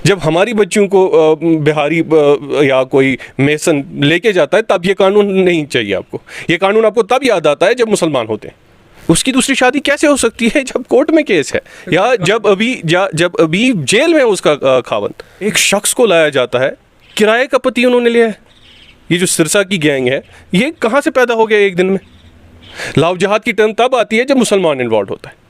जब हमारी बच्चियों को बिहारी या कोई मेसन लेके जाता है तब ये कानून नहीं चाहिए आपको। ये कानून आपको तब याद आता है जब मुसलमान होते हैं। उसकी दूसरी शादी कैसे हो सकती है जब कोर्ट में केस है, या जब अभी जेल में उसका खावंद। एक शख्स को लाया जाता है, किराए का पति उन्होंने लिया है। ये जो सिरसा की गैंग है, ये कहाँ से पैदा हो गया एक दिन में? लाव जहाद की टर्म तब आती है जब मुसलमान इन्वॉल्व होता है।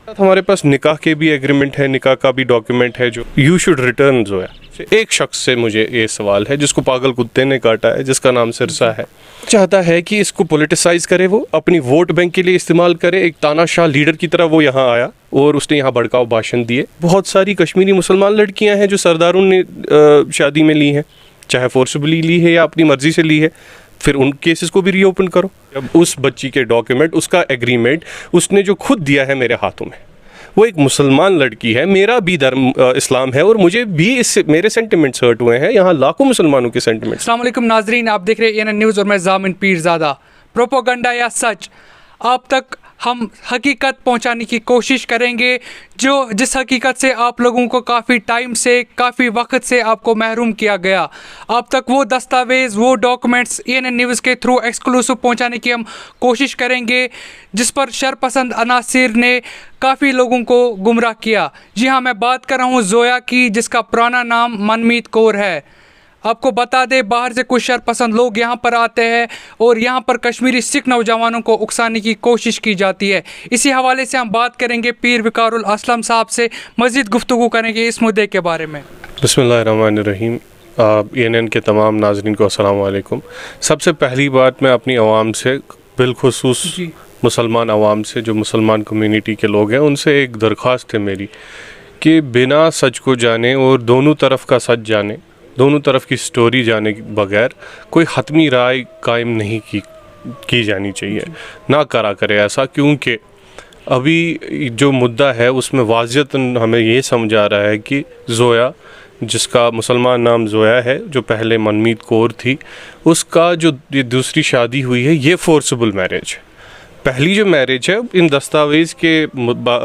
हमारे पास निकाह के भी एग्रीमेंट है, निकाह का भी डॉक्यूमेंट है जो यू शुड रिटर्न जो है। एक शख्स से मुझे ये सवाल है जिसको पागल कुत्ते ने काटा है, जिसका नाम सिरसा है, चाहता है कि इसको पॉलिटिसाइज करे, वो अपनी वोट बैंक के लिए इस्तेमाल करे। एक तानाशाह लीडर की तरह वो यहाँ आया और उसने यहाँ भड़काऊ भाषण दिए। बहुत सारी कश्मीरी मुसलमान लड़कियाँ हैं जो सरदारों ने शादी में ली हैं, चाहे फोर्सबली ली है या अपनी मर्जी से ली है, फिर उन केसेस को भी रीओपन करो। अब उस बच्ची के डॉक्यूमेंट, उसका एग्रीमेंट उसने जो खुद दिया है मेरे हाथों में, वो एक मुसलमान लड़की है, मेरा भी धर्म इस्लाम है और मुझे भी इससे मेरे सेंटिमेंट्स हर्ट हुए हैं। यहाँ लाखों मुसलमानों के सेंटिमेंट्स। अस्सलाम वालेकुम नाजरीन, आप देख रहे हैं ANN न्यूज़ और मैं जामिन पीरज़ादा। प्रोपोगंडा या सच, आप तक हम हकीकत पहुंचाने की कोशिश करेंगे, जिस हकीकत से आप लोगों को काफ़ी टाइम से, काफ़ी वक्त से आपको महरूम किया गया। आप तक वो दस्तावेज़, वो डॉक्यूमेंट्स ANN न्यूज़ के थ्रू एक्सक्लूसिव पहुंचाने की हम कोशिश करेंगे, जिस पर शरपसंद अनासिर ने काफ़ी लोगों को गुमराह किया। जी हाँ, मैं बात कर रहा हूँ जोया की, जिसका पुराना नाम मनमीत कौर है। आपको बता दें, बाहर से कुछ शरपसंद लोग यहाँ पर आते हैं और यहाँ पर कश्मीरी सिख नौजवानों को उकसाने की कोशिश की जाती है। इसी हवाले से हम बात करेंगे पीर विकारुल असलम साहब से, मज़ीद गुफ्तगू करेंगे इस मुद्दे के बारे में। बिस्मिल्लाहिर्रहमानिर्रहीम। ANN के तमाम नाज़रीन को अस्सलाम वालेकुम। सबसे पहली बात मैं अपनी आवाम से, बिलखुसूस मुसलमान आवाम से, जो मुसलमान कम्युनिटी के लोग हैं, उनसे एक दरख्वास्त है मेरी कि बिना सच को जाने और दोनों तरफ का सच जाने, दोनों तरफ की स्टोरी जाने के बगैर कोई हतमी राय कायम नहीं की जानी चाहिए, ना करा करे ऐसा। क्योंकि अभी जो मुद्दा है उसमें वाज़ियतन हमें ये समझ आ रहा है कि जोया, जिसका मुसलमान नाम जोया है, जो पहले मनमीत कौर थी, उसका जो ये दूसरी शादी हुई है, ये फोर्सबल मैरिज है। पहली जो मैरिज है, इन दस्तावेज़ के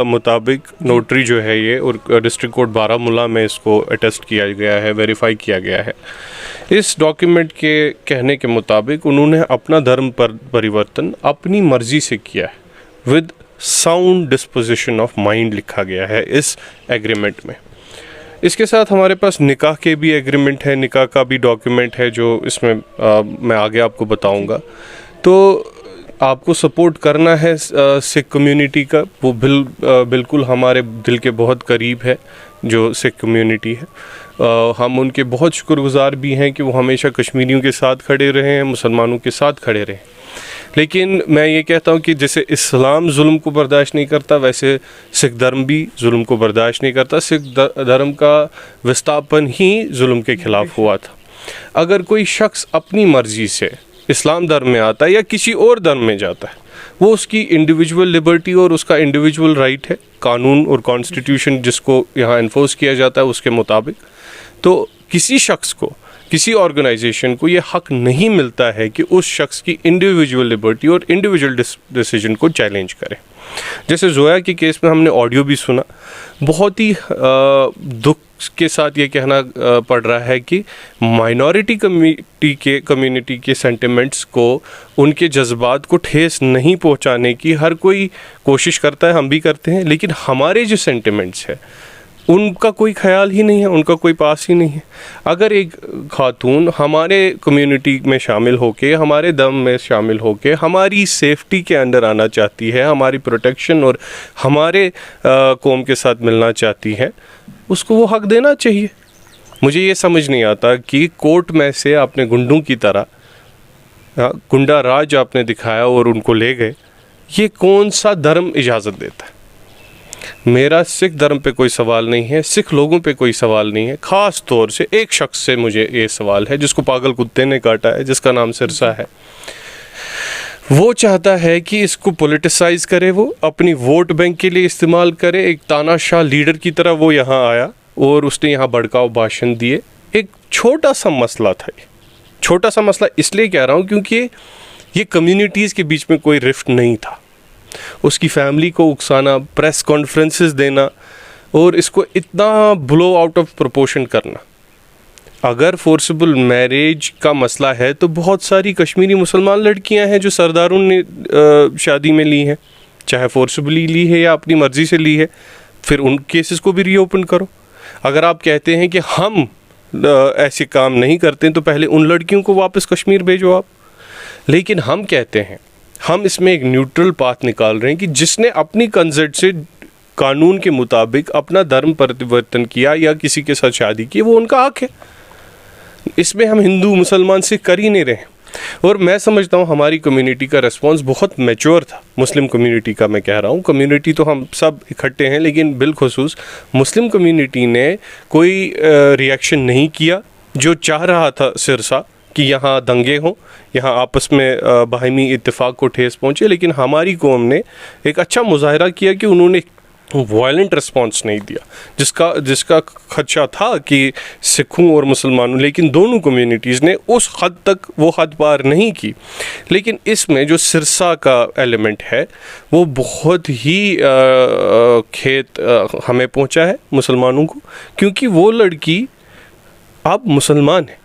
मुताबिक नोटरी जो है ये, और डिस्ट्रिक्ट कोर्ट बारामूला में इसको अटेस्ट किया गया है, वेरीफाई किया गया है। इस डॉक्यूमेंट के कहने के मुताबिक उन्होंने अपना धर्म पर परिवर्तन अपनी मर्ज़ी से किया है, with sound disposition of mind लिखा गया है इस एग्रीमेंट में। इसके साथ हमारे पास निकाह के भी एग्रीमेंट है, निकाह का भी डॉक्यूमेंट है जो इसमें मैं आगे आपको बताऊँगा। तो आपको सपोर्ट करना है सिख कम्युनिटी का, वो बिल्कुल हमारे दिल के बहुत करीब है जो सिख कम्युनिटी है। हम उनके बहुत शुक्रगुजार भी हैं कि वो हमेशा कश्मीरियों के साथ खड़े रहे हैं, मुसलमानों के साथ खड़े रहे। लेकिन मैं ये कहता हूँ कि जैसे इस्लाम जुल्म को बर्दाश्त नहीं करता, वैसे सिख धर्म भी जुल्म को बर्दाश्त नहीं करता। सिख धर्म का विस्थापन ही जुल्म के ख़िलाफ़ हुआ था। अगर कोई शख्स अपनी मर्ज़ी से इस्लाम धर्म में आता है या किसी और धर्म में जाता है, वो उसकी इंडिविजुअल लिबर्टी और उसका इंडिविजुअल राइट है, कानून और कॉन्स्टिट्यूशन जिसको यहाँ इन्फोर्स किया जाता है उसके मुताबिक। तो किसी शख्स को, किसी ऑर्गेनाइजेशन को ये हक़ नहीं मिलता है कि उस शख्स की इंडिविजुअल लिबर्टी और इंडिविजुअल डिसीजन को चैलेंज करे। जैसे जोया के केस में हमने ऑडियो भी सुना, बहुत ही दुख के साथ ये कहना पड़ रहा है कि माइनॉरिटी कम्युनिटी के सेंटिमेंट्स को, उनके जज्बात को ठेस नहीं पहुंचाने की हर कोई कोशिश करता है, हम भी करते हैं। लेकिन हमारे जो सेंटिमेंट्स है उनका कोई ख्याल ही नहीं है, उनका कोई पास ही नहीं है। अगर एक खातून हमारे कम्युनिटी में शामिल होके, हमारे दम में शामिल होके, हमारी सेफ्टी के अंडर आना चाहती है, हमारी प्रोटेक्शन और हमारे कौम के साथ मिलना चाहती है, उसको वो हक़ देना चाहिए। मुझे ये समझ नहीं आता कि कोर्ट में से आपने गुंडों की तरह गुंडा राज आपने दिखाया और उनको ले गए, ये कौन सा धर्म इजाज़त देता है? मेरा सिख धर्म पे कोई सवाल नहीं है, सिख लोगों पे कोई सवाल नहीं है। ख़ास तौर से एक शख्स से मुझे ये सवाल है जिसको पागल कुत्ते ने काटा है, जिसका नाम सिरसा है। वो चाहता है कि इसको पॉलिटिसाइज करे, वो अपनी वोट बैंक के लिए इस्तेमाल करे। एक तानाशाह लीडर की तरह वो यहाँ आया और उसने यहाँ भड़काऊ भाषण दिए। एक छोटा सा मसला था, ये छोटा सा मसला इसलिए कह रहा हूँ क्योंकि ये कम्युनिटीज़ के बीच में कोई रिफ्ट नहीं था। उसकी फैमिली को उकसाना, प्रेस कॉन्फ्रेंसेस देना और इसको इतना ब्लो आउट ऑफ प्रोपोर्शन करना। अगर फोर्सिबल मैरिज का मसला है तो बहुत सारी कश्मीरी मुसलमान लड़कियां हैं जो सरदारों ने शादी में ली हैं, चाहे फोर्सिबली ली है या अपनी मर्ज़ी से ली है, फिर उन केसेस को भी रीओपन करो। अगर आप कहते हैं कि हम ऐसे काम नहीं करते तो पहले उन लड़कियों को वापस कश्मीर भेजो आप। लेकिन हम कहते हैं, हम इसमें एक न्यूट्रल पाथ निकाल रहे हैं कि जिसने अपनी कंसेंट से कानून के मुताबिक अपना धर्म परिवर्तन किया या किसी के साथ शादी की, वो उनका हक है। इसमें हम हिंदू मुसलमान से कर ही नहीं रहे। और मैं समझता हूँ हमारी कम्युनिटी का रिस्पांस बहुत मैच्योर था। मुस्लिम कम्युनिटी का मैं कह रहा हूँ, कम्युनिटी तो हम सब इकट्ठे हैं, लेकिन बिलखुसूस मुस्लिम कम्युनिटी ने कोई रिएक्शन नहीं किया। जो चाह रहा था सिरसा कि यहाँ दंगे हों, यहाँ आपस में बाहिमी इत्तेफाक को ठेस पहुँचे, लेकिन हमारी कौम ने एक अच्छा मुजाहरा किया कि उन्होंने वायलेंट रिस्पांस नहीं दिया, जिसका खदशा था कि सिखों और मुसलमानों, लेकिन दोनों कम्युनिटीज़ ने उस हद तक वो हद पार नहीं की। लेकिन इसमें जो सिरसा का एलिमेंट है वो बहुत ही खेत हमें पहुंचा है मुसलमानों को, क्योंकि वो लड़की आप मुसलमान है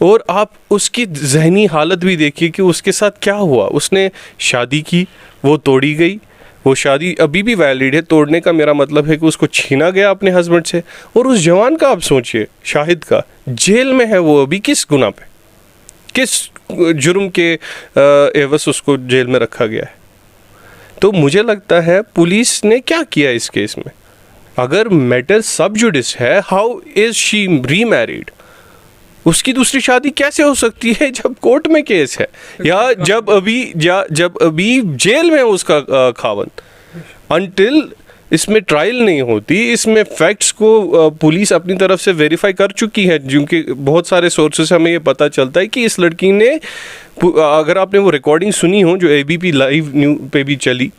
और आप उसकी जहनी हालत भी देखिए कि उसके साथ क्या हुआ। उसने शादी की, वो तोड़ी गई, वो शादी अभी भी वैलिड है। तोड़ने का मेरा मतलब है कि उसको छीना गया अपने हस्बैंड से। और उस जवान का आप सोचिए, शाहिद का, जेल में है वो अभी, किस गुनाह पे, किस जुर्म के एवज उसको जेल में रखा गया है। तो मुझे लगता है पुलिस ने क्या किया इस केस में। अगर मैटर सब जुडिस है, हाउ इज शी रीमैरिड? उसकी दूसरी शादी कैसे हो सकती है जब कोर्ट में केस है, या जब अभी जेल में उसका खावन। अनटिल इसमें ट्रायल नहीं होती, इसमें फैक्ट्स को पुलिस अपनी तरफ से वेरीफाई कर चुकी है, क्योंकि बहुत सारे सोर्सेस हमें ये पता चलता है कि इस लड़की ने, अगर आपने वो रिकॉर्डिंग सुनी हो जो ABP लाइव न्यूज़ पे भी चली,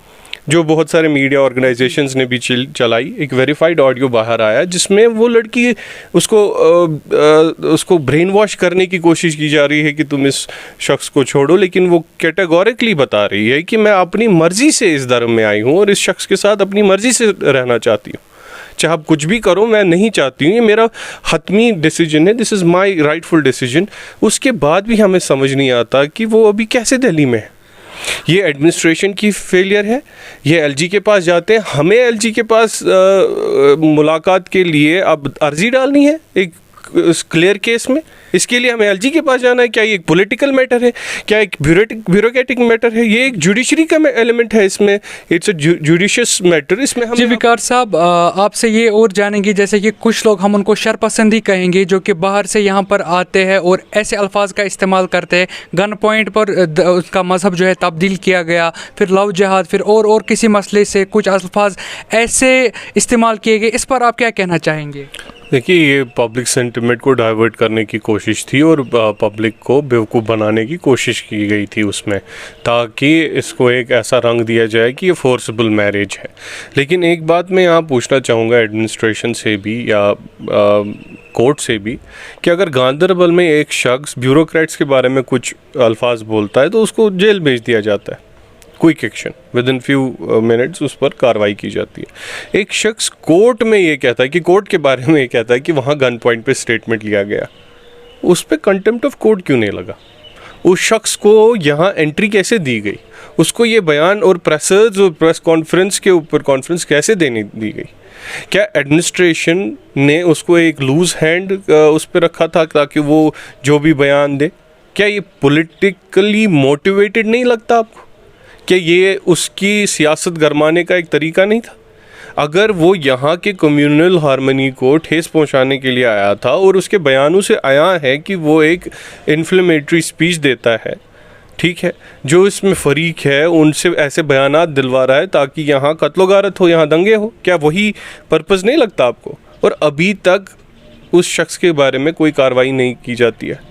जो बहुत सारे मीडिया ऑर्गेनाइजेशंस ने भी चलाई, एक वेरीफाइड ऑडियो बाहर आया जिसमें वो लड़की उसको ब्रेन वॉश करने की कोशिश की जा रही है कि तुम इस शख्स को छोड़ो, लेकिन वो कैटेगोरिकली बता रही है कि मैं अपनी मर्जी से इस धर्म में आई हूँ और इस शख्स के साथ अपनी मर्जी से रहना चाहती हूँ। चाहे आप कुछ भी करो, मैं नहीं चाहती हूँ, ये मेरा हतमी डिसीजन है, this is my rightful decision. उसके बाद भी हमें समझ नहीं आता कि वो अभी कैसे दिल्ली में है। ये एडमिनिस्ट्रेशन की फेलियर है। ये LG के पास जाते हैं, हमें LG के पास मुलाकात के लिए अब अर्जी डालनी है एक क्लियर केस में, इसके लिए हमें LG के पास जाना है। क्या ये एक पॉलिटिकल मैटर है? क्या एक ब्यूरोक्रेटिक मैटर है? ये एक जुडिशरी का एलिमेंट है इसमें, इट्स अ जुडिशियस मैटर। इसमें हम जी विकार साहब, आपसे ये और जानेंगे, जैसे कि कुछ लोग, हम उनको शरपसंदी कहेंगे, जो कि बाहर से यहाँ पर आते हैं और ऐसे अल्फाज का इस्तेमाल करते हैं। गन पॉइंट पर उसका मजहब जो है तब्दील किया गया, फिर लव जहाद, फिर और किसी मसले से कुछ अल्फाज ऐसे इस्तेमाल किए गए। इस पर आप क्या कहना चाहेंगे? देखिए, ये पब्लिक सेंटिमेंट को डाइवर्ट करने की कोशिश थी और पब्लिक को बेवकूफ़ बनाने की कोशिश की गई थी उसमें, ताकि इसको एक ऐसा रंग दिया जाए कि ये फोर्सिबल मैरिज है। लेकिन एक बात मैं यहाँ पूछना चाहूँगा एडमिनिस्ट्रेशन से भी या कोर्ट से भी, कि अगर गांदरबल में एक शख्स ब्यूरोक्रेट्स के बारे में कुछ अल्फाज बोलता है तो उसको जेल भेज दिया जाता है, quick action, with in few minutes उस पर कार्रवाई की जाती है। एक शख्स कोर्ट में ये कहता है कि कोर्ट के बारे में ये कहता है कि वहाँ गन पॉइंट पे स्टेटमेंट लिया गया, उस पर कंटेम्प्ट ऑफ कोर्ट क्यों नहीं लगा? उस शख्स को यहाँ एंट्री कैसे दी गई? उसको ये बयान और प्रेस कॉन्फ्रेंस के ऊपर कॉन्फ्रेंस कैसे देने दी गई? क्या एडमिनिस्ट्रेशन ने उसको एक लूज हैंड उस पर रखा था ताकि वो जो भी बयान दे? क्या ये पॉलिटिकली मोटिवेटेड नहीं लगता आपको? क्या ये उसकी सियासत गरमाने का एक तरीका नहीं था? अगर वो यहाँ के कम्युनल हार्मनी को ठेस पहुँचाने के लिए आया था और उसके बयानों से आया है कि वो एक इन्फ्लेमेटरी स्पीच देता है, ठीक है, जो इसमें फरीक है उनसे ऐसे बयानात दिलवा रहा है ताकि यहाँ कत्लो गारत हो, यहाँ दंगे हो, क्या वही पर्पज़ नहीं लगता आपको? और अभी तक उस शख्स के बारे में कोई कार्रवाई नहीं की जाती है।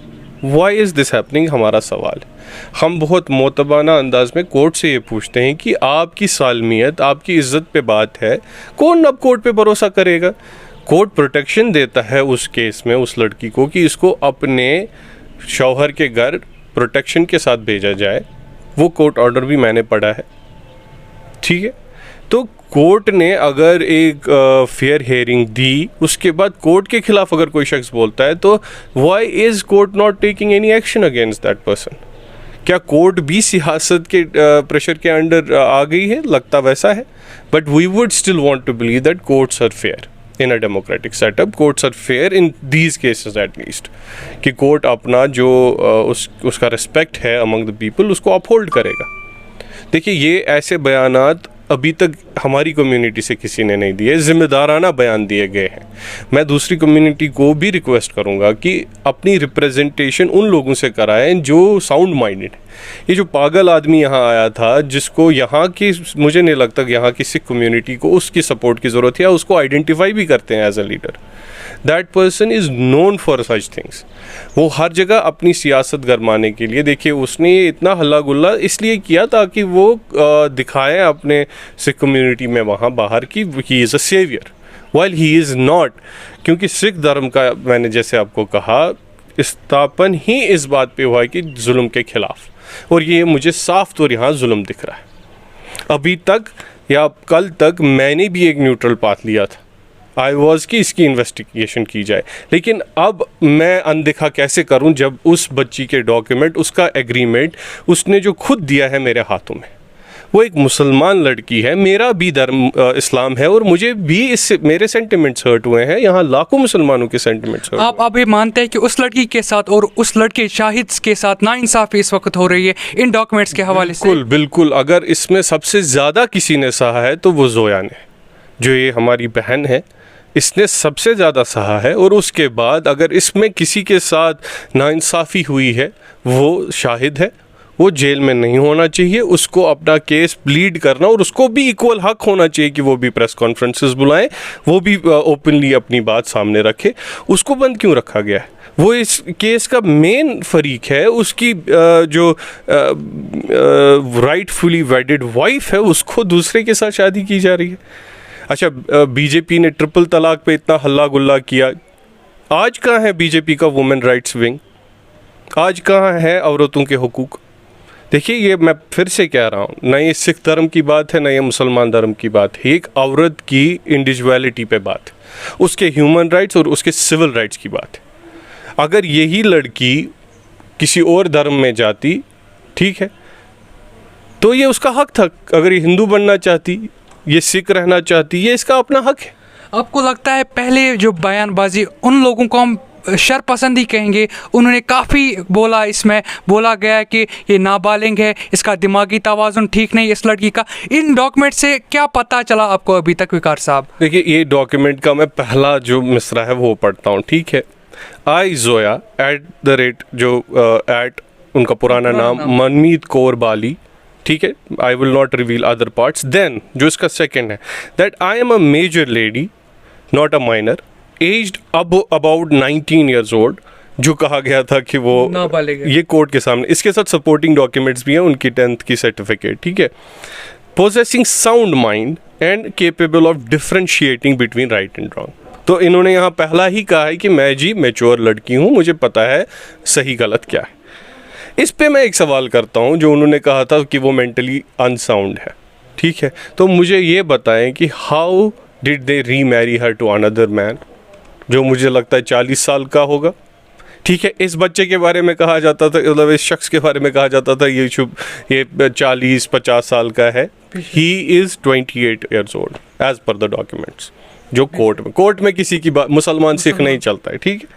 Why is this happening? हमारा सवाल है। हम बहुत मोतबाना अंदाज में कोर्ट से ये पूछते हैं कि आपकी सालमियत, आपकी इज़्ज़त पे बात है, कौन अब कोर्ट पे भरोसा करेगा? कोर्ट प्रोटेक्शन देता है उस केस में उस लड़की को कि इसको अपने शौहर के घर प्रोटेक्शन के साथ भेजा जाए। वो कोर्ट ऑर्डर भी मैंने पढ़ा है, ठीक है। तो कोर्ट ने अगर एक फेयर हेयरिंग दी, उसके बाद कोर्ट के खिलाफ अगर कोई शख्स बोलता है, तो why is court not taking any action against that person? क्या कोर्ट भी सियासत के प्रेशर के अंडर आ गई है? लगता वैसा है, but we would still want to believe that courts are fair in a democratic setup. Courts are fair in these cases at least, कि कोर्ट अपना जो उसका रिस्पेक्ट है अमंग द पीपल उसको अपहोल्ड करेगा. देखिए, ये ऐसे बयानात अभी तक हमारी कम्युनिटी से किसी ने नहीं दिए, ज़िम्मेदाराना बयान दिए गए हैं. मैं दूसरी कम्युनिटी को भी रिक्वेस्ट करूंगा कि अपनी रिप्रेजेंटेशन उन लोगों से कराएं जो साउंड माइंडेड है. ये जो पागल आदमी यहाँ आया था, जिसको यहाँ की, मुझे नहीं लगता कि यहाँ की सिख कम्युनिटी को उसकी सपोर्ट की ज़रूरत है, या उसको आइडेंटिफाई भी करते हैं as a leader. That person is known for such things. वो हर जगह अपनी सियासत गरमाने के लिए, देखिए उसने ये इतना हल्ला गुल्ला इसलिए किया ताकि वो दिखाएं अपने सिख कम्युनिटी में वहाँ बाहर की he is a saviour, while he is not. क्योंकि सिख धर्म का, मैंने जैसे आपको कहा, स्थापन ही इस बात पे हुआ है कि जुल्म के खिलाफ, और ये मुझे साफ तौर यहाँ जुल्म दिख रहा है. अभी तक या कल तक मैंने भी एक न्यूट्रल पाथ लिया था, आई वॉज कि इसकी इन्वेस्टिगेशन की जाए, लेकिन अब मैं अनदेखा कैसे करूं जब उस बच्ची के डॉक्यूमेंट, उसका एग्रीमेंट उसने जो खुद दिया है मेरे हाथों में. वो एक मुसलमान लड़की है, मेरा भी धर्म इस्लाम है, और मुझे भी इससे मेरे सेंटिमेंट्स हर्ट हुए हैं. यहाँ लाखों मुसलमानों के सेंटिमेंट्स हर्ट. आप अभी मानते हैं कि उस लड़की के साथ और उस लड़के शाहिद के साथ नाइंसाफ़ी इस वक्त हो रही है इन डॉक्यूमेंट्स के हवाले से? बिल्कुल बिल्कुल. अगर इसमें सबसे ज़्यादा किसी ने सहा है तो वो जोया ने, जो ये हमारी बहन है, इसने सबसे ज़्यादा सहा है. और उसके बाद अगर इसमें किसी के साथ नाइंसाफ़ी हुई है, वो शाहिद है. वो जेल में नहीं होना चाहिए, उसको अपना केस प्लीड करना, और उसको भी इक्वल हक होना चाहिए कि वो भी प्रेस कॉन्फ्रेंसेस बुलाएं, वो भी ओपनली अपनी बात सामने रखे. उसको बंद क्यों रखा गया है? वो इस केस का मेन फरीक है. उसकी जो राइटफुली वेडेड वाइफ है, उसको दूसरे के साथ शादी की जा रही है. अच्छा, बीजेपी ने ट्रिपल तलाक पे इतना हल्ला गुल्ला किया, आज कहाँ है बीजेपी का वुमेन राइट्स विंग? आज कहाँ है औरतों के हुकूक? देखिए, ये मैं फिर से कह रहा हूँ, ना ये सिख धर्म की बात है, ना ये मुसलमान धर्म की बात है. एक औरत की इंडिविजुअलिटी पे बात है, उसके ह्यूमन राइट्स और उसके सिविल राइट्स की बात है. अगर यही लड़की किसी और धर्म में जाती, ठीक है, तो ये उसका हक था. अगर ये हिंदू बनना चाहती, ये सिख रहना चाहती, ये इसका अपना हक है. आपको लगता है पहले जो बयानबाजी, उन लोगों को हम शरपसंदी कहेंगे, उन्होंने काफ़ी बोला, इसमें बोला गया कि ये नाबालिग है, इसका दिमागी तवाज़ुन ठीक नहीं इस लड़की का. इन डॉक्यूमेंट से क्या पता चला आपको अभी तक विकार साहब? देखिए, ये डॉक्यूमेंट का मैं पहला जो मिसरा है वो पढ़ता हूँ, ठीक है. आई जोया @ जो एट उनका पुराना नाम मनमीत कौर बाली, ठीक है, I will not reveal other parts. Then जो इसका सेकेंड है, that I am a major lady not a minor, aged about 19 years old, जो कहा गया था कि वो नाबालिग है. ये कोर्ट के सामने. इसके साथ सपोर्टिंग डॉक्यूमेंट्स भी हैं, उनकी 10th की सर्टिफिकेट, ठीक है. Possessing sound mind and capable of differentiating between right and wrong. तो इन्होंने यहाँ पहला ही कहा है कि मैं जी मैच्योर लड़की हूँ, मुझे पता है सही गलत क्या है. इस पे मैं एक सवाल करता हूँ, जो उन्होंने कहा था कि वो मेंटली अनसाउंड है, ठीक है, तो मुझे ये बताएं कि how did they remarry her to another man, जो मुझे लगता है 40 साल का होगा, ठीक है. इस बच्चे के बारे में कहा जाता था, मतलब इस शख्स के बारे में कहा जाता था ये 40-50 साल का है. He is 28 years old as per the documents. जो कोर्ट में किसी की बात, मुसलमान सिख नहीं चलता है, ठीक है.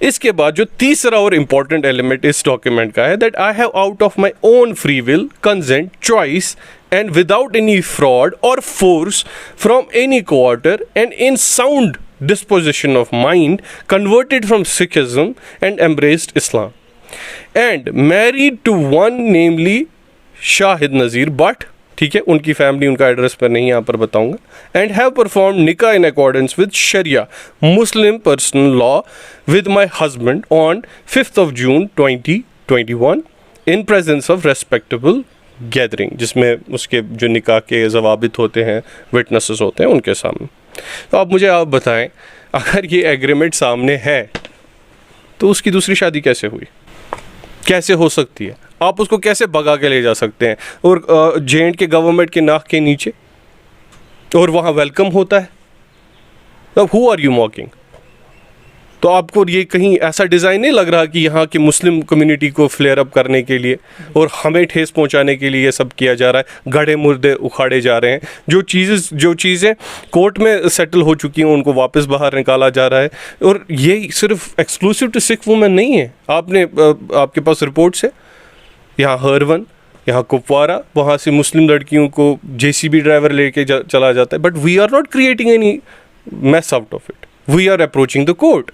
इसके बाद जो तीसरा और इम्पॉर्टेंट एलिमेंट इस डॉक्यूमेंट का है, that I have out of my own free will, consent, choice and without any fraud or force from any quarter and in sound disposition of mind, converted from Sikhism and embraced Islam, and married to one, namely Shahid Nazir, but ठीक है, उनकी family, उनका address पर नहीं यहाँ पर बताऊंगा, and have performed nikah in accordance with Sharia Muslim personal law with my husband on 5th of June 2021 in presence of respectable gathering, जिसमें उसके जो निकाह के ज़वाबित होते हैं, विटनेसेस होते हैं, उनके सामने. तो आप मुझे बताएं, अगर ये एग्रीमेंट सामने है तो उसकी दूसरी शादी कैसे हुई, कैसे हो सकती है? आप उसको कैसे भगा के ले जा सकते हैं? और J&K गवर्नमेंट के नाक के नीचे और वहाँ वेलकम होता है, तो हु आर यू मॉकिंग? तो आपको ये कहीं ऐसा डिज़ाइन नहीं लग रहा कि यहाँ की मुस्लिम कम्युनिटी को फ्लेयर अप करने के लिए और हमें ठेस पहुँचाने के लिए ये सब किया जा रहा है, गड़े मुर्दे उखाड़े जा रहे हैं, जो चीज़ें कोर्ट में सेटल हो चुकी हैं उनको वापस बाहर निकाला जा रहा है। और ये सिर्फ एक्सक्लूसिव टू सिख वुमेन नहीं है। आपके पास रिपोर्ट्स है, यहाँ हरवन, यहाँ कुपवारा, वहाँ से मुस्लिम लड़कियों को JCB ड्राइवर लेके चला जाता है। But we are not creating any mess out of it, we are approaching the court.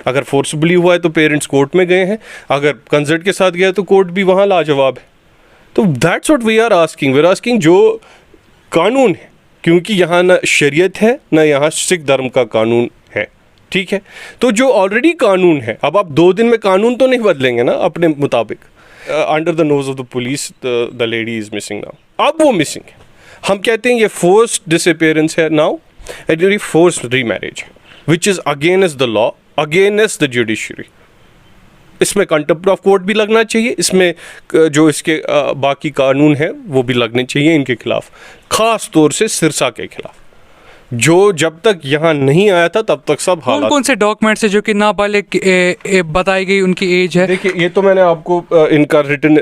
अगर फोर्सबली हुआ है तो पेरेंट्स कोर्ट में गए हैं, अगर कंसर्ट के साथ गया तो कोर्ट भी वहाँ लाजवाब है। तो that's what we are asking जो कानून है, क्योंकि यहाँ ना शरीयत है ना यहाँ सिख धर्म का कानून है, ठीक है। तो जो ऑलरेडी कानून है, अब आप 2 दिन में कानून तो नहीं बदलेंगे ना अपने मुताबिक। Under the nose of the police the lady is missing now, अब वो मिसिंग है। हम कहते हैं ये फोर्स्ड डिसअपीयरेंस है now, and forced remarriage which is against the law, against the judiciary. इसमें कंटेम्प्ट ऑफ कोर्ट भी लगना चाहिए, इसमें जो इसके बाकी कानून हैं वो भी लगने चाहिए इनके खिलाफ, ख़ास तौर से सिरसा के खिलाफ, जो जब तक यहाँ नहीं आया था तब तक सब हालात। कौन से डॉक्यूमेंट्स है जो कि नाबालिग बताई गई उनकी एज है? देखिए, ये तो मैंने आपको इनका रिटन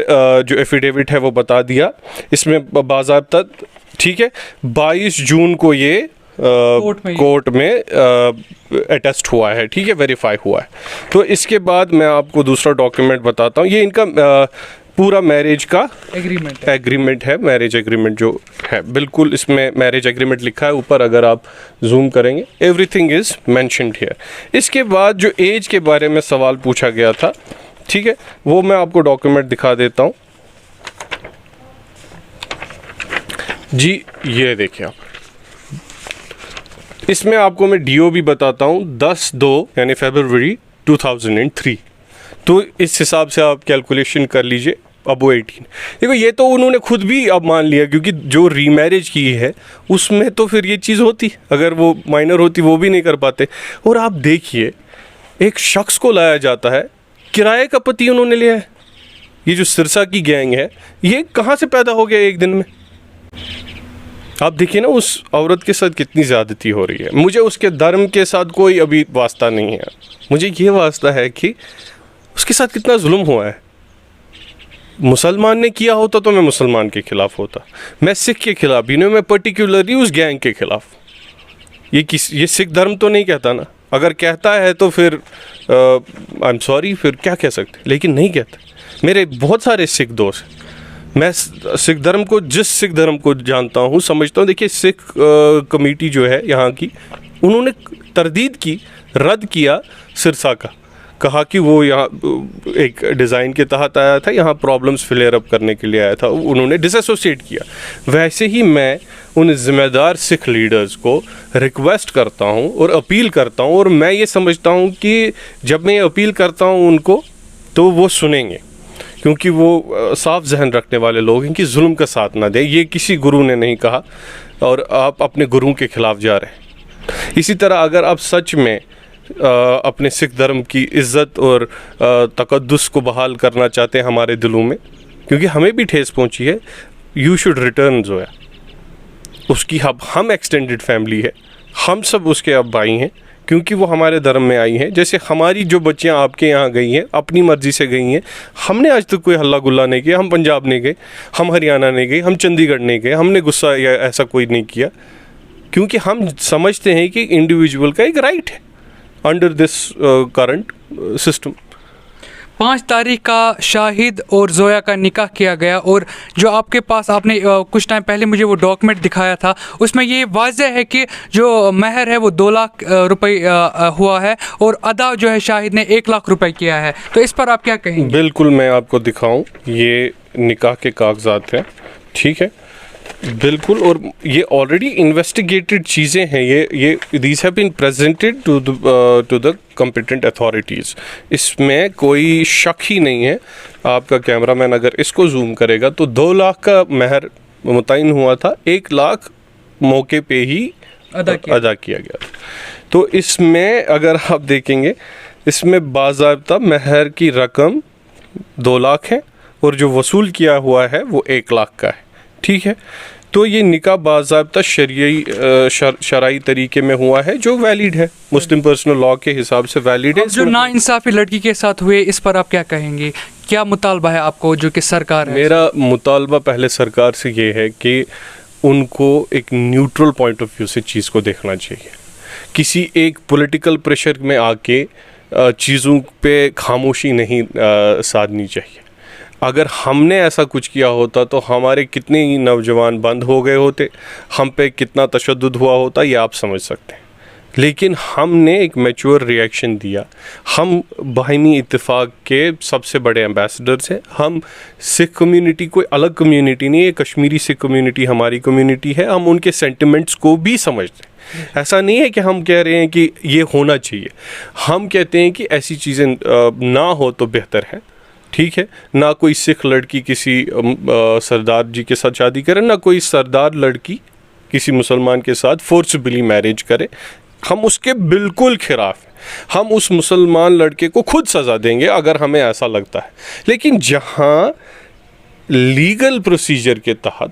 जो एफिडेविट है वो बता दिया। इसमें बाज़ाब्ता, ठीक है, 22 जून को ये कोर्ट में अटेस्ट हुआ है, ठीक है, वेरीफाई हुआ है। तो इसके बाद मैं आपको दूसरा डॉक्यूमेंट बताता हूँ। ये इनका पूरा मैरिज का एग्रीमेंट है, मैरिज एग्रीमेंट जो है, बिल्कुल इसमें मैरिज एग्रीमेंट लिखा है ऊपर, अगर आप जूम करेंगे एवरीथिंग इज़ मेंशन्ड हियर। इसके बाद जो एज के बारे में सवाल पूछा गया था, ठीक है, वो मैं आपको डॉक्यूमेंट दिखा देता हूँ जी। ये देखिए आप, इसमें आपको मैं DO भी बताता हूँ, 10/2 यानी फरवरी 2003। तो इस हिसाब से आप कैलकुलेशन कर लीजिए, अब वो 18। देखो, ये तो उन्होंने खुद भी अब मान लिया, क्योंकि जो रीमैरिज की है उसमें तो फिर ये चीज़ होती, अगर वो माइनर होती वो भी नहीं कर पाते। और आप देखिए, एक शख्स को लाया जाता है, किराए का पति उन्होंने लिया है। ये जो सिरसा की गैंग है, ये कहाँ से पैदा हो गया एक दिन में? आप देखिए ना, उस औरत के साथ कितनी ज़्यादती हो रही है। मुझे उसके धर्म के साथ कोई अभी वास्ता नहीं है, मुझे ये वास्ता है कि उसके साथ कितना जुल्म हुआ है। मुसलमान ने किया होता तो मैं मुसलमान के ख़िलाफ़ होता, मैं सिख के खिलाफ ही नहीं, मैं पर्टिकुलरली उस गैंग के ख़िलाफ़। ये सिख धर्म तो नहीं कहता ना, अगर कहता है तो फिर आई एम सॉरी, फिर क्या कह सकते, लेकिन नहीं कहता। मेरे बहुत सारे सिख दोस्त, मैं सिख धर्म को, जिस सिख धर्म को जानता हूँ, समझता हूँ। देखिए, सिख कमेटी जो है यहाँ की, उन्होंने तरदीद की, रद्द किया सिरसा का, कहा कि वो यहाँ एक डिज़ाइन के तहत आया था, यहाँ प्रॉब्लम्स फ्लेयर अप करने के लिए आया था, उन्होंने डिसएसोसिएट किया। वैसे ही मैं उन ज़िम्मेदार सिख लीडर्स को रिक्वेस्ट करता हूँ और अपील करता हूँ, और मैं ये समझता हूँ कि जब मैं अपील करता हूँ उनको, तो वो सुनेंगे, क्योंकि वो साफ जहन रखने वाले लोग हैं कि जुल्म का साथ ना दे। ये किसी गुरु ने नहीं कहा, और आप अपने गुरु के ख़िलाफ़ जा रहे हैं। इसी तरह अगर आप सच में अपने सिख धर्म की इज़्ज़त और तक़द्दुस को बहाल करना चाहते हैं हमारे दिलों में, क्योंकि हमें भी ठेस पहुंची है, यू शुड रिटर्न जोया। उसकी हम एक्सटेंडेड फैमिली है, हम सब उसके अब भाई हैं, क्योंकि वो हमारे धर्म में आई हैं। जैसे हमारी जो बच्चियां आपके यहाँ गई हैं, अपनी मर्ज़ी से गई हैं, हमने आज तक कोई हल्ला गुल्ला नहीं किया। हम पंजाब नहीं गए, हम हरियाणा नहीं गए, हम चंडीगढ़ नहीं गए, हमने गुस्सा या ऐसा कोई नहीं किया, क्योंकि हम समझते हैं कि इंडिविजुअल का एक राइट है अंडर दिस करंट सिस्टम। 5 तारीख का शाहिद और जोया का निकाह किया गया, और जो आपके पास आपने कुछ टाइम पहले मुझे वो डॉक्यूमेंट दिखाया था, उसमें ये वाज़ह है कि जो महर है वो 2 लाख रुपए हुआ है, और अदा जो है शाहिद ने 1 लाख रुपए किया है। तो इस पर आप क्या कहेंगे? बिल्कुल, मैं आपको दिखाऊं, ये निकाह के कागजात हैं, ठीक है, बिल्कुल। और ये ऑलरेडी इन्वेस्टिगेटेड चीज़ें हैं, ये these have been presented to the competent authorities. इसमें कोई शक ही नहीं है। आपका कैमरामैन अगर इसको जूम करेगा तो 2 लाख का महर मुतय्यन हुआ था, 1 लाख मौके पे ही अदा किया गया। तो इसमें अगर आप देखेंगे, इसमें बाज़ाब्ता महर की रकम 2 लाख है, और जो वसूल किया हुआ है वो 1 लाख का है, ठीक है। तो ये निकाह बाज़ाब्ता शरई तरीके में हुआ है जो वैलिड है, मुस्लिम पर्सनल लॉ के हिसाब से वैलिड है। जो नाइंसाफ़ी लड़की के साथ हुए इस पर आप क्या कहेंगे? क्या मुतालबा है आपको जो कि सरकार है? मेरा मुतालबा पहले सरकार से ये है कि उनको एक न्यूट्रल पॉइंट ऑफ व्यू से चीज़ को देखना चाहिए। किसी एक पॉलिटिकल प्रेशर में आके चीज़ों पे खामोशी नहीं साधनी चाहिए। अगर हमने ऐसा कुछ किया होता तो हमारे कितने ही नौजवान बंद हो गए होते, हम पे कितना तशद्दुद हुआ होता, ये आप समझ सकते हैं। लेकिन हमने एक मैच्योर रिएक्शन दिया। हम बाहिमी इत्तेफाक के सबसे बड़े एम्बेसडर्स हैं। हम सिख कम्युनिटी कोई अलग कम्युनिटी नहीं है, कश्मीरी सिख कम्युनिटी हमारी कम्युनिटी है। हम उनके सेंटिमेंट्स को भी समझते हैं। ऐसा नहीं है कि हम कह रहे हैं कि ये होना चाहिए। हम कहते हैं कि ऐसी चीज़ें ना हो तो बेहतर है, ठीक है। ना कोई सिख लड़की किसी सरदार जी के साथ शादी करे, ना कोई सरदार लड़की किसी मुसलमान के साथ फोर्सबली मैरिज करे। हम उसके बिल्कुल खिलाफ हैं। हम उस मुसलमान लड़के को खुद सज़ा देंगे अगर हमें ऐसा लगता है। लेकिन जहाँ लीगल प्रोसीजर के तहत,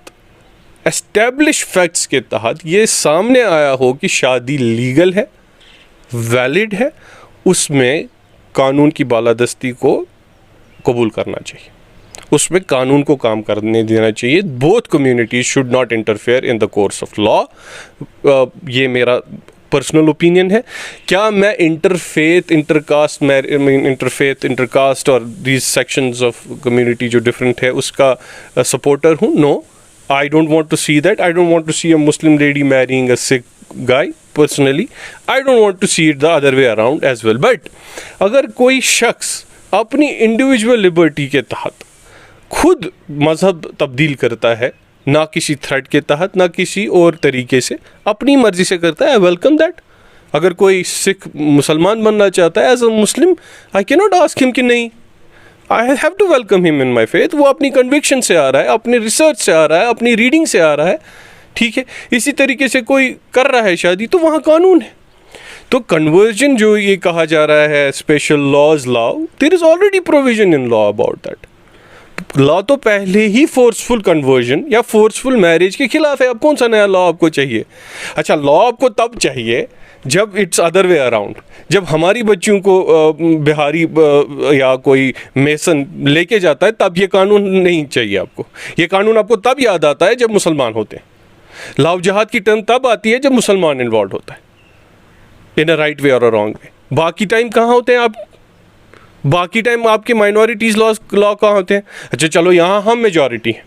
एस्टेब्लिश फैक्ट्स के तहत ये सामने आया हो कि शादी लीगल है, वैलिड है, उसमें कानून की बालादस्ती को कबूल करना चाहिए, उसमें कानून को काम करने देना चाहिए। Both communities should not interfere in the course of law. ये मेरा पर्सनल ओपिनियन है। क्या मैं इंटरफेथ, इंटरकास्ट और दीज सेक्शंस ऑफ कम्युनिटी जो डिफरेंट है उसका सपोर्टर हूँ? No, I don't want to see that. I don't want to see a Muslim lady marrying a Sikh guy personally. I don't want to see it the other way around as well. But अगर कोई शख्स अपनी individual liberty के तहत खुद मज़हब तब्दील करता है, ना किसी थ्रेट के तहत, ना किसी और तरीके से, अपनी मर्ज़ी से करता है, I welcome that. अगर कोई सिख मुसलमान बनना चाहता है as a Muslim, I cannot ask him कि नहीं, I have to welcome him in my faith. वो अपनी कन्विक्शन से आ रहा है, अपनी रिसर्च से आ रहा है, अपनी रीडिंग से आ रहा है, ठीक है। इसी तरीके से कोई कर रहा है शादी तो वहाँ कानून है। तो कन्वर्जन जो ये कहा जा रहा है special laws law, there is already provision in law about that. Law तो पहले ही फोर्सफुल कन्वर्जन या फोर्सफुल मैरिज के खिलाफ है। अब कौन सा नया लॉ आपको चाहिए? अच्छा, लॉ आपको तब चाहिए जब इट्स अदर वे अराउंड, जब हमारी बच्चियों को बिहारी या कोई मेसन लेके जाता है, तब ये कानून नहीं चाहिए आपको। ये कानून आपको तब याद आता है जब मुसलमान होते हैं। लव जहाद की टर्म तब आती है जब मुसलमान इन्वॉल्व होता है, इन अ राइट वे और अ रॉन्ग वे। बाकी टाइम कहाँ होते हैं आप? बाकी टाइम आपके माइनॉरिटीज़ लॉ कहाँ होते हैं? अच्छा चलो, यहाँ हम मेजॉरिटी हैं,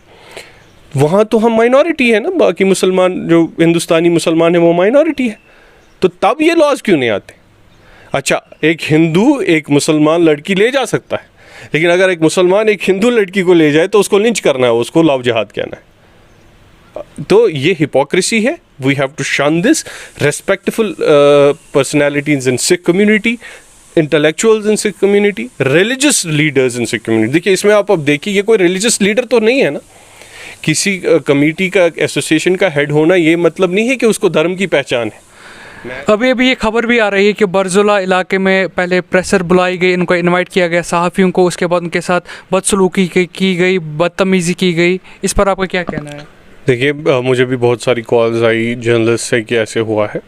वहाँ तो हम माइनॉरिटी है ना। बाकी मुसलमान जो हिंदुस्तानी मुसलमान है वो माइनॉरिटी है, तो तब ये लॉज क्यों नहीं आते? अच्छा, एक हिंदू एक मुसलमान लड़की ले जा सकता है, लेकिन अगर एक मुसलमान एक हिंदू लड़की को ले जाए तो उसको लिंच करना है, उसको लव जिहाद कहना है। तो ये हिपोक्रेसी है। वी हैव टू शन this. Respectful personalities in Sikh community, intellectuals in Sikh community, religious leaders in Sikh community. देखिए, इसमें आप अब देखिए, ये कोई रिलीजियस लीडर तो नहीं है ना। किसी कमेटी का, एसोसिएशन का हेड होना ये मतलब नहीं है कि उसको धर्म की पहचान है। अभी ये खबर भी आ रही है कि बरजुला इलाके में पहले प्रेशर बुलाई गई, इनको इनवाइट किया गया सहाफ़ियों को, उसके बाद उनके साथ बदसलूकी की गई, बदतमीज़ी की गई। इस पर आपका क्या कहना है? देखिए, मुझे भी बहुत सारी कॉल्स आई जर्नलिस्ट से कि ऐसे हुआ है।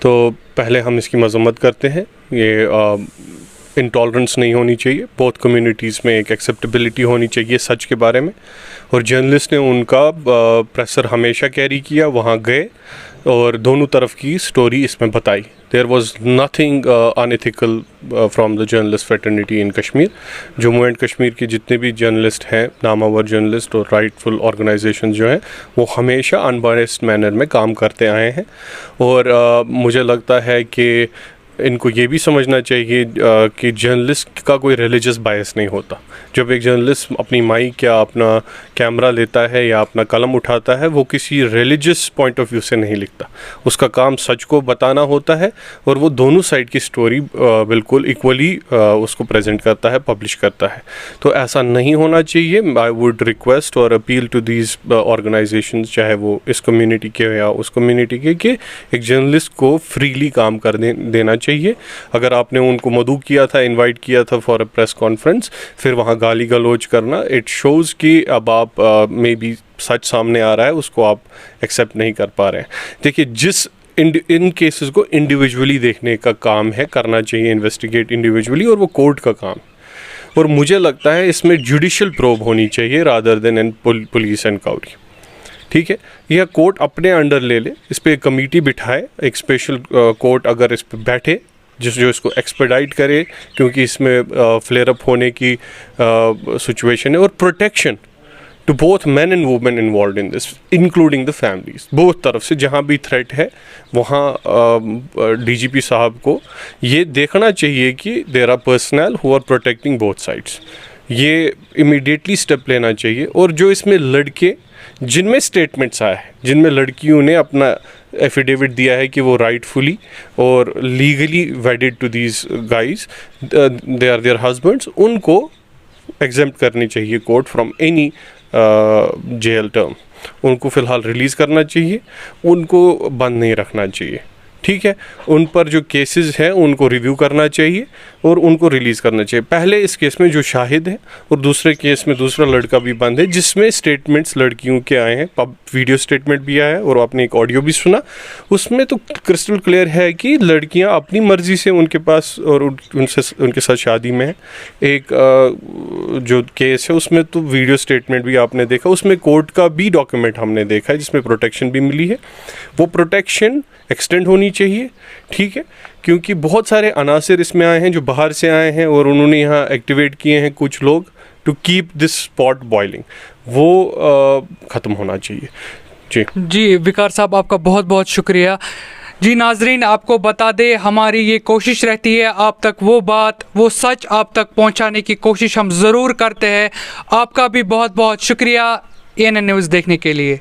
तो पहले हम इसकी मजम्मत करते हैं। ये इंटॉलरेंस नहीं होनी चाहिए। बहुत कम्युनिटीज़ में एक एक्सेप्टेबिलिटी होनी चाहिए सच के बारे में, और जर्नलिस्ट ने उनका प्रेशर हमेशा कैरी किया, वहाँ गए और दोनों तरफ की स्टोरी इसमें बताई। There was nothing unethical from the journalist fraternity in Kashmir. Jammu and Kashmir के जितने भी जर्नलिस्ट हैं, नामावर जर्नलिस्ट और राइटफुल ऑर्गेनाइजेशन जो हैं, वो हमेशा अनबायस्ड मैनर में काम करते आए हैं। और मुझे लगता है कि इनको ये भी समझना चाहिए कि जर्नलिस्ट का कोई रिलीजियस बायस नहीं होता। जब एक जर्नलिस्ट अपनी माइक या अपना कैमरा लेता है या अपना कलम उठाता है, वो किसी रिलीजियस पॉइंट ऑफ व्यू से नहीं लिखता। उसका काम सच को बताना होता है, और वो दोनों साइड की स्टोरी बिल्कुल इक्वली उसको प्रेजेंट करता है, पब्लिश करता है। तो ऐसा नहीं होना चाहिए। आई वुड रिक्वेस्ट और अपील टू दीज ऑर्गेनाइजेशंस, चाहे वो इस कम्युनिटी के या उस कम्युनिटी के, कि एक जर्नलिस्ट को फ्रीली काम कर देना चाहिए। अगर आपने उनको मदऊ किया था, इनवाइट किया था फॉर अ प्रेस कॉन्फ्रेंस, फिर वहाँ गाली गलौज करना, इट शोज़ कि अब आप मे बी सच सामने आ रहा है, उसको आप एक्सेप्ट नहीं कर पा रहे हैं। देखिए, जिस इन केसेस को इंडिविजुअली देखने का काम है, करना चाहिए इन्वेस्टिगेट इंडिविजुअली, और वो कोर्ट का काम। और मुझे लगता है इसमें जुडिशियल प्रोब होनी चाहिए rather than an police inquiry. ठीक है, यह कोर्ट अपने अंडर ले ले, इस पर एक कमेटी बिठाए, एक स्पेशल कोर्ट अगर इस पर बैठे जो इसको एक्सपेडाइट करे, क्योंकि इसमें फ्लेयर अप होने की सिचुएशन है। और protection to both man and women involve in this, including the families, both तरफ से जहाँ भी थ्रेट है वहाँ डीजीपी साहब को ये देखना चाहिए कि there are personal who are protecting both sides. ये इमीडिएटली स्टेप लेना चाहिए। और जो इसमें लड़के जिनमें स्टेटमेंट्स आए हैं, जिनमें लड़कियों ने अपना एफिडेविट दिया है कि वो राइटफुली और legally wedded to these guys, they are their husbands, उनको एग्जेम्प्ट करनी चाहिए court from any jail term. उनको फ़िलहाल रिलीज़ करना चाहिए, उनको बंद नहीं रखना चाहिए। ठीक है, उन पर जो केसेस हैं उनको रिव्यू करना चाहिए और उनको रिलीज़ करना चाहिए। पहले इस केस में जो शाहिद है और दूसरे केस में दूसरा लड़का भी बंद है, जिसमें स्टेटमेंट्स लड़कियों के आए हैं, वीडियो स्टेटमेंट भी आया है और आपने एक ऑडियो भी सुना। उसमें तो क्रिस्टल क्लियर है कि लड़कियां अपनी मर्ज़ी से उनके पास और उनके साथ शादी में है। एक जो केस है उसमें तो वीडियो स्टेटमेंट भी आपने देखा, उसमें कोर्ट का भी डॉक्यूमेंट हमने देखा है जिसमें प्रोटेक्शन भी मिली है। वो प्रोटेक्शन एक्सटेंड होनी चाहिए। ठीक है, क्योंकि बहुत सारे अनासिर इसमें आए हैं जो बाहर से आए हैं और उन्होंने यहाँ एक्टिवेट किए हैं कुछ लोग to keep this pot boiling, वो ख़त्म होना चाहिए। जी विकार साहब, आपका बहुत बहुत शुक्रिया। जी नाजरीन, आपको बता दें, हमारी ये कोशिश रहती है आप तक वो बात, वो सच आप तक पहुंचाने की कोशिश हम ज़रूर करते हैं। आपका भी बहुत बहुत शुक्रिया ANN न्यूज़ देखने के लिए।